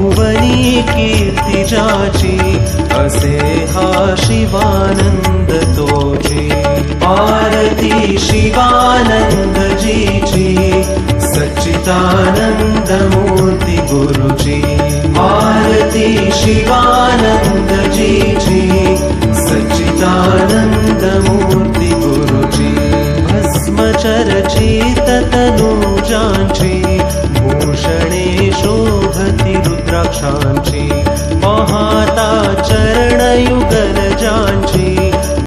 भुवनी कीर्ती जाची, असे हा शिवानंद तोची। आरती शिवानंद जीची, सच्चिदानंद मूर्ती गुरुची। आरती शिवानंद जीची, सच्चिदानंद मूर्ती गुरुची। भस्म चर्चित तनुजांची, भूषणे शोभती रुद्राक्षांची।